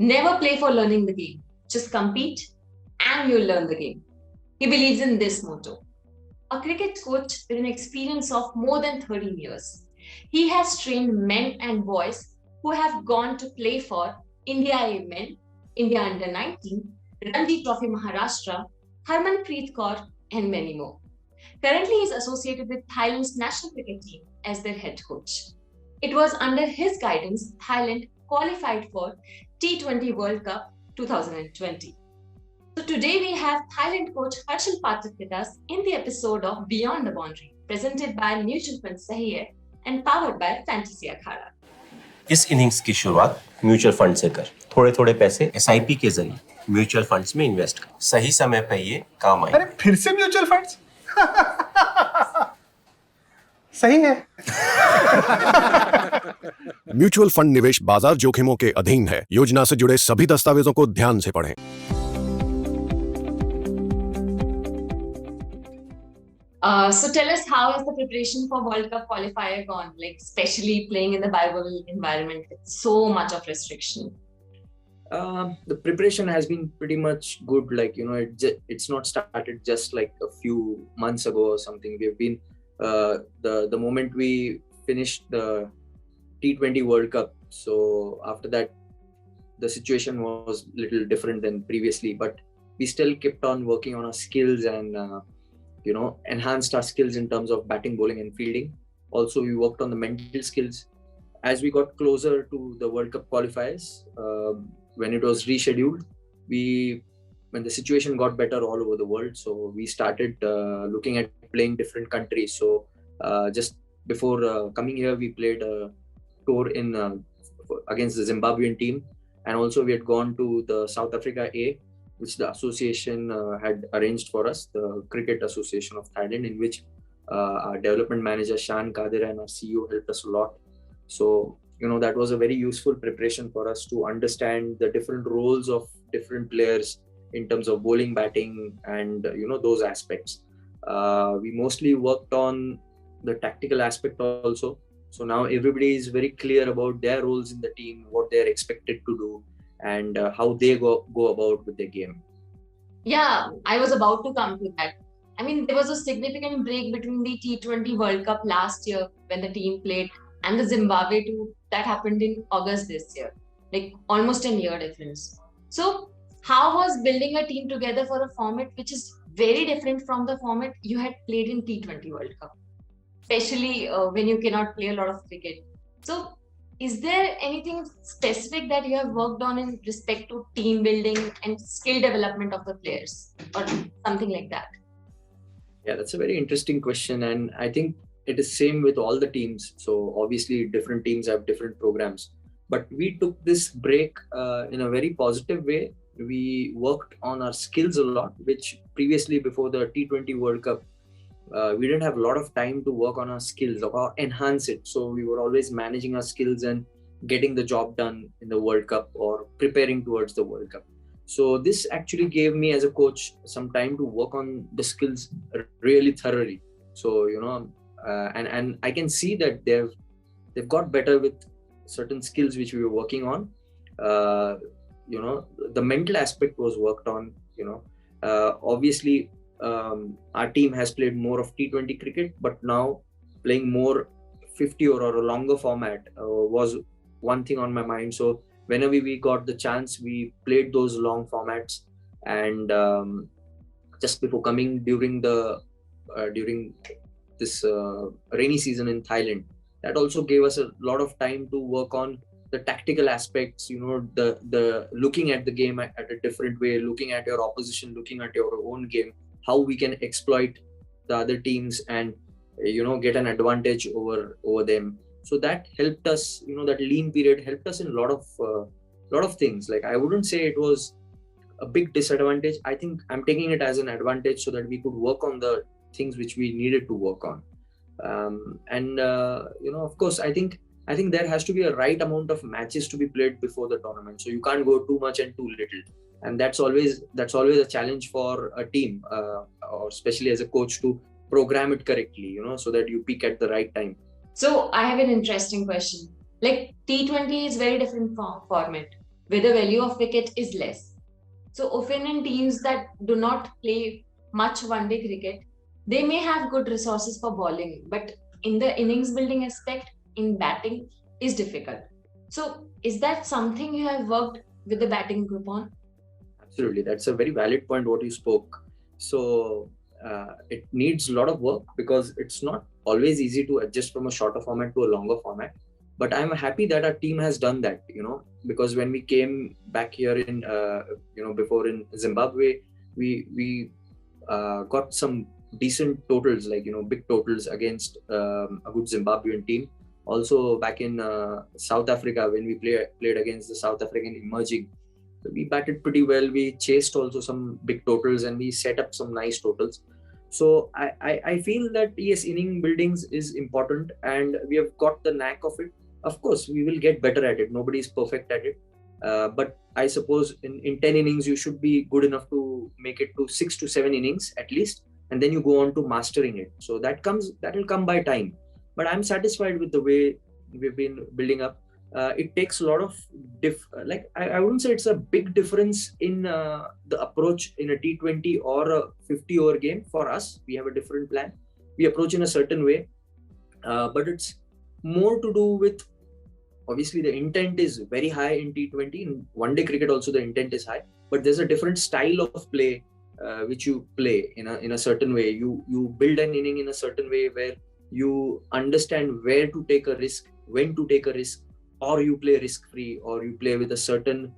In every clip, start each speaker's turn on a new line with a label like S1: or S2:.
S1: Never play for learning the game. Just compete and you'll learn the game. He believes in this motto. A cricket coach with an experience of more than 13 years. He has trained men and boys who have gone to play for India A Men, India Under 19, Ranji Trophy Maharashtra, Harmanpreet Kaur, and many more. Currently, he is associated with Thailand's national cricket team as their head coach. It was under his guidance Thailand qualified for T20 World Cup 2020. So today we have Thailand coach Harshal Pathak with us in the episode of Beyond the Boundary, presented by Mutual Fund Sahi Hai and powered by Fantasy Akhada.
S2: इस innings की शुरुआत mutual fund से कर। थोड़े थोड़े पैसे SIP के जरिए म्यूचुअल फंड्स में इन्वेस्ट कर। सही समय पे ये काम आए।
S3: अरे फिर से म्यूचुअल फंड्स? सही है।
S4: म्यूचुअल फंड निवेश बाजार जोखिमों के अधीन है। योजना से जुड़े सभी दस्तावेजों को ध्यान से पढ़ें।
S1: So tell us, how has the preparation for World Cup qualifier gone? Like, especially playing in the Bible environment with so much of restriction.
S5: The preparation has been pretty much good. Like, it's not started just like a few months ago or something. We've been the moment we finished the T20 World Cup. So after that, the situation was a little different than previously, but we still kept on working on our skills and enhanced our skills in terms of batting, bowling and fielding. Also, we worked on the mental skills. As we got closer to the World Cup qualifiers, when it was rescheduled, when the situation got better all over the world, so we started looking at playing different countries. So just before coming here, we played a tour against the Zimbabwean team, and also we had gone to the South Africa A, which the association had arranged for us, the Cricket Association of Thailand, in which our development manager Shan Kadir and our CEO helped us a lot. So that was a very useful preparation for us to understand the different roles of different players in terms of bowling, batting, and those aspects. We mostly worked on the tactical aspect also. So now everybody is very clear about their roles in the team, what they are expected to do, and how they go about with their game.
S1: Yeah, I was about to come to that. I mean, there was a significant break between the T20 World Cup last year when the team played and the Zimbabwe tour that happened in August this year, like almost a year difference. So how was building a team together for a format which is very different from the format you had played in T20 World Cup, especially when you cannot play a lot of cricket? So is there anything specific that you have worked on in respect to team building and skill development of the players or something like that?
S5: Yeah, that's a very interesting question. And I think it is same with all the teams. So obviously different teams have different programs. But we took this break in a very positive way. We worked on our skills a lot, which previously before the T20 World Cup, we didn't have a lot of time to work on our skills or enhance it. So we were always managing our skills and getting the job done in the World Cup or preparing towards the World Cup. So this actually gave me as a coach some time to work on the skills really thoroughly. So, and I can see that they've got better with certain skills which we were working on. The mental aspect was worked on, obviously, our team has played more of T20 cricket, but now playing more 50 or a longer format was one thing on my mind. So whenever we got the chance, we played those long formats. And just before coming during this rainy season in Thailand, that also gave us a lot of time to work on the tactical aspects, the looking at the game at a different way, looking at your opposition, looking at your own game, how we can exploit the other teams and get an advantage over them. So that helped us, that lean period helped us in a lot of things. Like, I wouldn't say it was a big disadvantage. I think I'm taking it as an advantage so that we could work on the things which we needed to work on. Of course, I think there has to be a right amount of matches to be played before the tournament. So you can't go too much and too little. And that's always a challenge for a team, or especially as a coach, to program it correctly, so that you peak at the right time.
S1: So I have an interesting question. Like, T20 is very different format. where the value of wicket is less. So often in teams that do not play much one-day cricket, they may have good resources for bowling, but in the innings building aspect, in batting, is difficult. So is that something you have worked with the batting group on?
S5: Absolutely, that's a very valid point what you spoke. So it needs a lot of work because it's not always easy to adjust from a shorter format to a longer format. But I'm happy that our team has done that, because when we came back here in, before in Zimbabwe, we got some decent totals, like, big totals against a good Zimbabwean team. Also back in South Africa, when we played against the South African emerging, we batted pretty well. We chased also some big totals and we set up some nice totals. So I feel that yes, inning buildings is important and we have got the knack of it. Of course, we will get better at it. Nobody is perfect at it. But I suppose in 10 innings, you should be good enough to make it to 6 to 7 innings at least. And then you go on to mastering it. So that will come by time. But I'm satisfied with the way we've been building up. It takes a lot of I wouldn't say it's a big difference in the approach in a T20 or a 50-over game. For us, we have a different plan. We approach in a certain way, but it's more to do with, obviously the intent is very high in T20. In one-day cricket also the intent is high, but there's a different style of play which you play in a certain way. You build an inning in a certain way where you understand where to take a risk, when to take a risk, or you play risk-free, or you play with a certain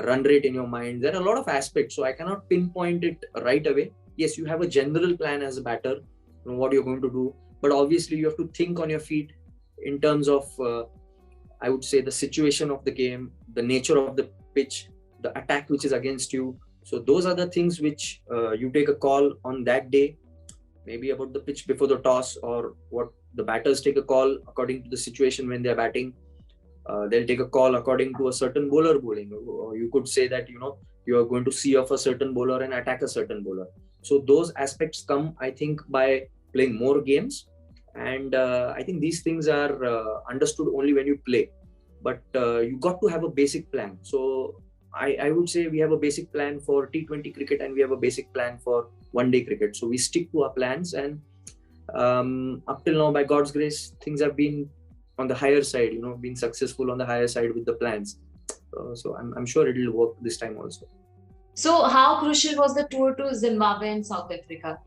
S5: run rate in your mind. There are a lot of aspects, so I cannot pinpoint it right away. Yes, you have a general plan as a batter, what you're going to do, but obviously you have to think on your feet in terms of, I would say, the situation of the game, the nature of the pitch, the attack which is against you. So those are the things which you take a call on that day, maybe about the pitch before the toss, or what the batters take a call according to the situation when they're batting. They'll take a call according to a certain bowler bowling. Or you could say that, you are going to see off a certain bowler and attack a certain bowler. So those aspects come, I think, by playing more games. And I think these things are understood only when you play. But you got to have a basic plan. So I would say we have a basic plan for T20 cricket and we have a basic plan for one-day cricket. So we stick to our plans, and up till now, by God's grace, things have been on the higher side, been successful on the higher side with the plans. So I'm sure it will work this time also.
S1: So how crucial was the tour to Zimbabwe and South Africa?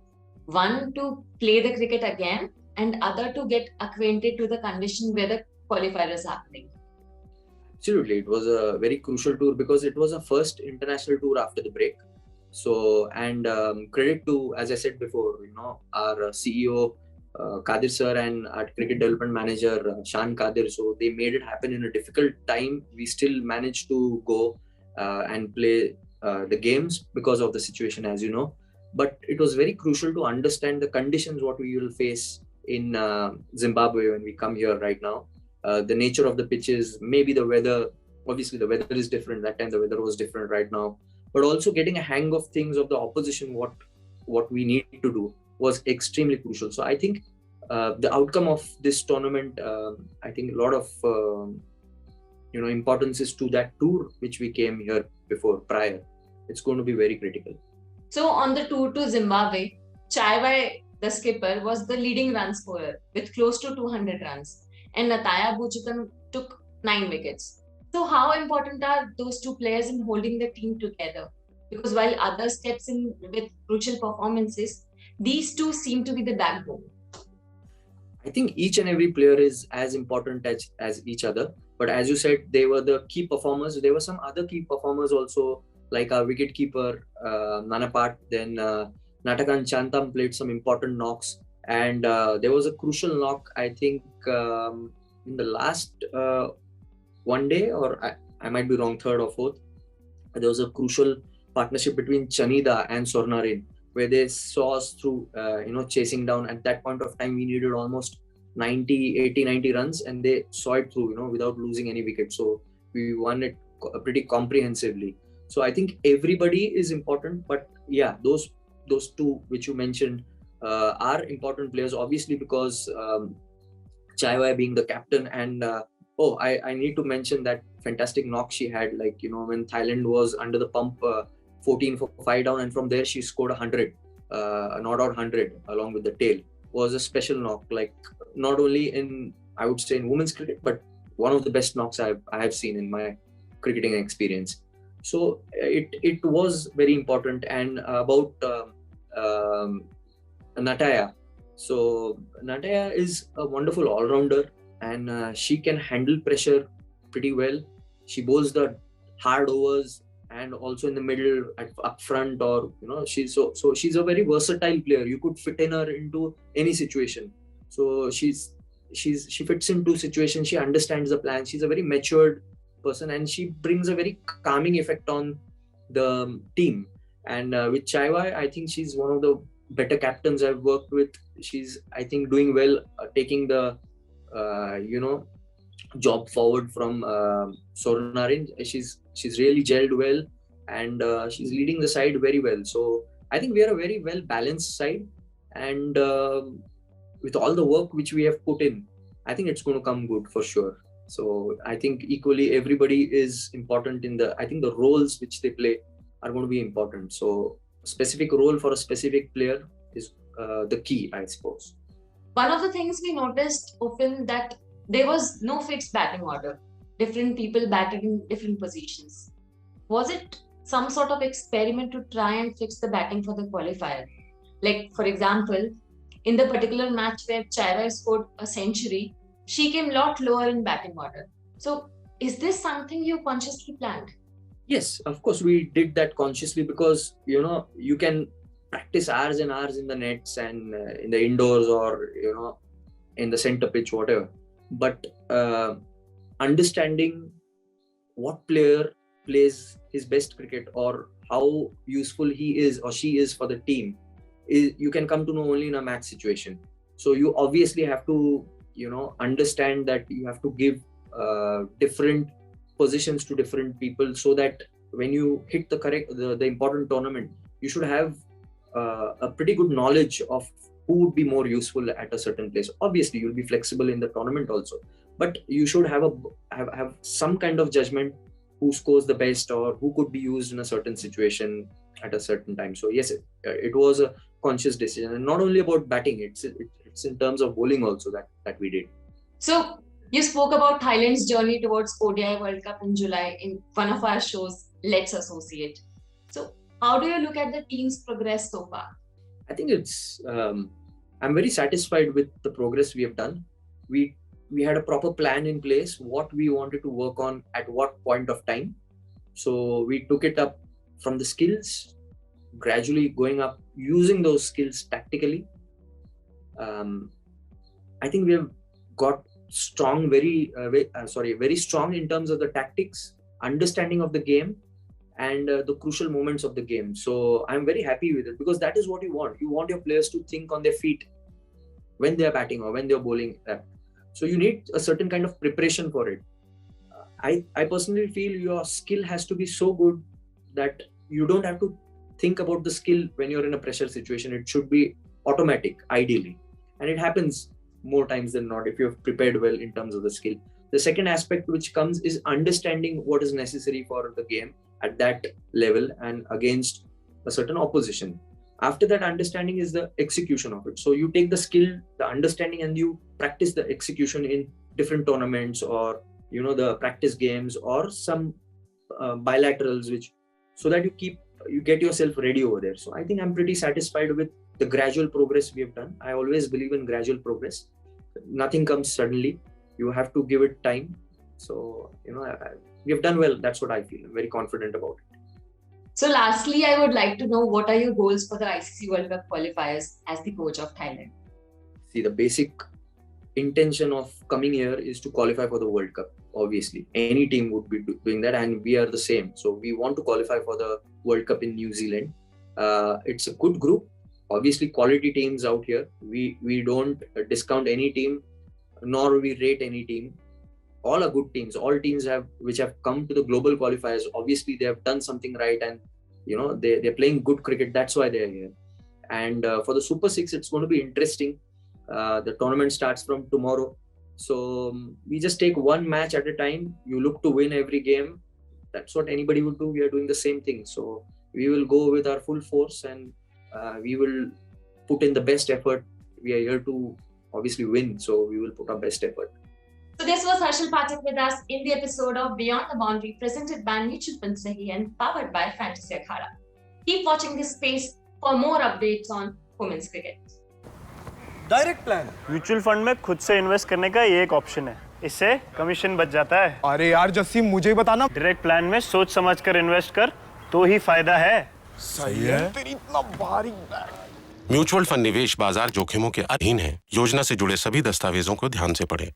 S1: One, to play the cricket again, and other, to get acquainted to the condition where the qualifier is happening.
S5: Absolutely, it was a very crucial tour because it was a first international tour after the break. So, and credit to, as I said before, our CEO Kadir sir and our cricket development manager Shan Kadir. So they made it happen in a difficult time. We still managed to go and play the games because of the situation, as you know. But it was very crucial to understand the conditions what we will face in Zimbabwe when we come here right now. The nature of the pitches, maybe the weather. Obviously, the weather is different. That time the weather was different right now. But also getting a hang of things of the opposition, what we need to do, was extremely crucial. So I think the outcome of this tournament, I think a lot of importance is to that tour which we came here prior. It's going to be very critical.
S1: So on the tour to Zimbabwe, Chaiwai, the skipper, was the leading run scorer with close to 200 runs, and Nataya Buchanan took 9 wickets. So how important are those two players in holding the team together? Because while others steps in with crucial performances, these two seem to be the backbone.
S5: I think each and every player is as important as each other. But as you said, they were the key performers. There were some other key performers also, like our wicketkeeper, Nanapat. Then Natakan Chantam played some important knocks. And there was a crucial knock, I think, in the last one day, or I might be wrong, third or fourth. There was a crucial partnership between Chanida and Swarnaren, where they saw us through, chasing down. At that point of time, we needed almost 90 runs, and they saw it through, without losing any wicket. So we won it pretty comprehensively. So I think everybody is important, but yeah, those two which you mentioned are important players, obviously, because Chaiwai being the captain, and Oh, I need to mention that fantastic knock she had, like, when Thailand was under the pump, 14 for 5 down, and from there she scored 100, a not out 100 along with the tail. Was a special knock, like not only in, I would say, in women's cricket, but one of the best knocks I have seen in my cricketing experience. So it was very important. And about Nataya. So Nataya is a wonderful all-rounder, and she can handle pressure pretty well. She bowls the hard overs and also in the middle, up front, or she's she's a very versatile player. You could fit in her into any situation. So she fits into situations. She understands the plan. She's a very matured person, and she brings a very calming effect on the team. And with Chaiwai, I think she's one of the better captains I've worked with. She's, I think, doing well, taking the job forward from Sornarin. She's really gelled well, and she's leading the side very well. So I think we are a very well balanced side, and with all the work which we have put in, I think it's going to come good for sure. So I think equally everybody is important I think the roles which they play are going to be important. So a specific role for a specific player is the key, I suppose.
S1: One of the things we noticed often that there was no fixed batting order. Different people batted in different positions. Was it some sort of experiment to try and fix the batting for the qualifier? Like, for example, in the particular match where Chaiwai scored a century, she came a lot lower in batting order. So is this something you consciously planned?
S5: Yes, of course we did that consciously, because you can practice hours and hours in the nets and in the indoors, or in the center pitch, whatever. But understanding what player plays his best cricket, or how useful he is or she is for the team, you can come to know only in a match situation. So you obviously have to understand that you have to give different positions to different people, so that when you hit the important tournament, you should have a pretty good knowledge of who would be more useful at a certain place. Obviously you'll be flexible in the tournament also, but you should have some kind of judgment, who scores the best or who could be used in a certain situation at a certain time. So yes, it was a conscious decision, and not only about batting, it's in terms of bowling also that we did.
S1: So you spoke about Thailand's journey towards ODI World Cup in July in one of our shows, Let's Associate. So how do you look at the team's progress so far?
S5: I think I'm very satisfied with the progress we have done. We had a proper plan in place, what we wanted to work on at what point of time. So we took it up from the skills, gradually going up, using those skills tactically. I think we have got strong, very strong in terms of the tactics, understanding of the game, and the crucial moments of the game. So I'm very happy with it, because that is what you want. You want your players to think on their feet when they're batting or when they're bowling. So you need a certain kind of preparation for it. I personally feel your skill has to be so good that you don't have to think about the skill when you're in a pressure situation. It should be automatic, ideally. And it happens more times than not if you've prepared well in terms of the skill. The second aspect which comes is understanding what is necessary for the game at that level and against a certain opposition. After that understanding is the execution of it. So you take the skill, the understanding, and you practice the execution in different tournaments, or the practice games, or some bilaterals, so that you get yourself ready over there. So I think I'm pretty satisfied with the gradual progress we have done. I always believe in gradual progress. Nothing comes suddenly. You have to give it time. So we have done well. That's what I feel. I'm very confident about it.
S1: So lastly, I would like to know, what are your goals for the ICC World Cup qualifiers as the coach of Thailand?
S5: See, the basic intention of coming here is to qualify for the World Cup. Obviously, any team would be doing that, and we are the same. So we want to qualify for the World Cup in New Zealand. It's a good group. Obviously, quality teams out here. We don't discount any team, nor we rate any team. All are good teams. All teams which have come to the global qualifiers. Obviously, they have done something right, and they're playing good cricket. That's why they're here. And for the Super 6, it's going to be interesting. The tournament starts from tomorrow. So we just take one match at a time. You look to win every game. That's what anybody would do. We are doing the same thing. So we will go with our full force, and we will put in the best effort. We are here to obviously win, so we will put our best effort.
S1: So this was Harshal Pathak with us in the episode of Beyond the Boundary, presented by Mutual Fund Sahi and powered by Fantasy Akhada. Keep watching this space for more updates on women's cricket.
S3: Direct plan.
S6: Mutual fund में खुद से invest करने का ये एक option है, इससे commission बच जाता है।
S3: अरे यार जस्सी, मुझे ही बताना।
S6: डायरेक्ट प्लान में सोच समझ कर इन्वेस्ट कर तो ही फायदा है।
S3: सही है। तेरी इतना भारी बैग।
S4: म्यूचुअल फंड निवेश बाजार जोखिमों के अधीन है। योजना से जुड़े सभी दस्तावेजों को ध्यान से पढ़ें।